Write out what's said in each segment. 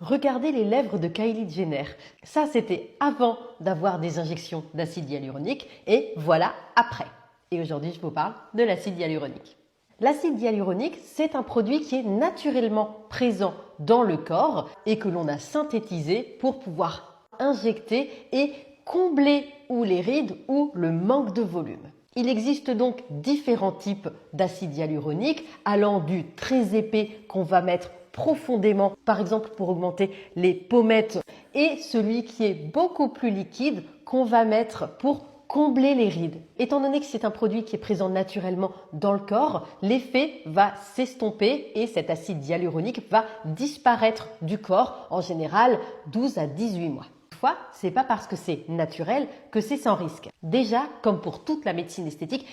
Regardez les lèvres de Kylie Jenner. Ça, c'était avant d'avoir des injections d'acide hyaluronique et voilà après. Et aujourd'hui, je vous parle de l'acide hyaluronique. L'acide hyaluronique, c'est un produit qui est naturellement présent dans le corps et que l'on a synthétisé pour pouvoir injecter et combler ou les rides ou le manque de volume. Il existe donc différents types d'acide hyaluronique allant du très épais qu'on va mettre profondément, par exemple pour augmenter les pommettes, et celui qui est beaucoup plus liquide qu'on va mettre pour combler les rides. Étant donné que c'est un produit qui est présent naturellement dans le corps, l'effet va s'estomper et cet acide hyaluronique va disparaître du corps, en général 12 à 18 mois. Toutefois, ce n'est pas parce que c'est naturel que c'est sans risque. Déjà, comme pour toute la médecine esthétique,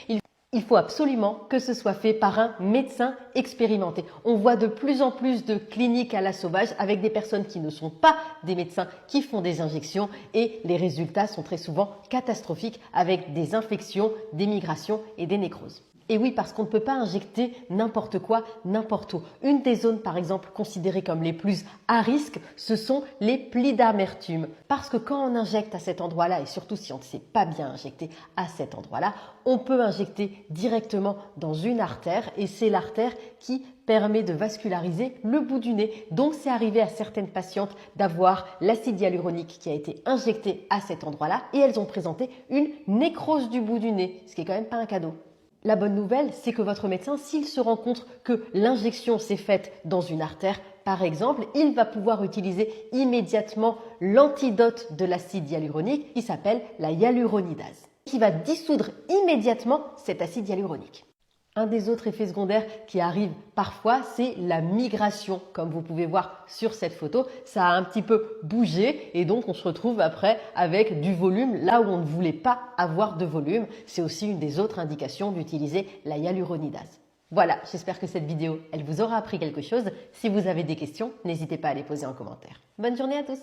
il faut absolument que ce soit fait par un médecin expérimenté. On voit de plus en plus de cliniques à la sauvage avec des personnes qui ne sont pas des médecins qui font des injections et les résultats sont très souvent catastrophiques avec des infections, des migrations et des nécroses. Et oui, parce qu'on ne peut pas injecter n'importe quoi, n'importe où. Une des zones, par exemple, considérées comme les plus à risque, ce sont les plis d'amertume. Parce que quand on injecte à cet endroit-là, et surtout si on ne sait pas bien injecter à cet endroit-là, on peut injecter directement dans une artère et c'est l'artère qui permet de vasculariser le bout du nez. Donc, c'est arrivé à certaines patientes d'avoir l'acide hyaluronique qui a été injecté à cet endroit-là et elles ont présenté une nécrose du bout du nez, ce qui est quand même pas un cadeau. La bonne nouvelle, c'est que votre médecin, s'il se rend compte que l'injection s'est faite dans une artère, par exemple, il va pouvoir utiliser immédiatement l'antidote de l'acide hyaluronique qui s'appelle la hyaluronidase, qui va dissoudre immédiatement cet acide hyaluronique. Un des autres effets secondaires qui arrive parfois, c'est la migration. Comme vous pouvez voir sur cette photo, ça a un petit peu bougé et donc on se retrouve après avec du volume là où on ne voulait pas avoir de volume. C'est aussi une des autres indications d'utiliser la hyaluronidase. Voilà, j'espère que cette vidéo, elle vous aura appris quelque chose. Si vous avez des questions, n'hésitez pas à les poser en commentaire. Bonne journée à tous!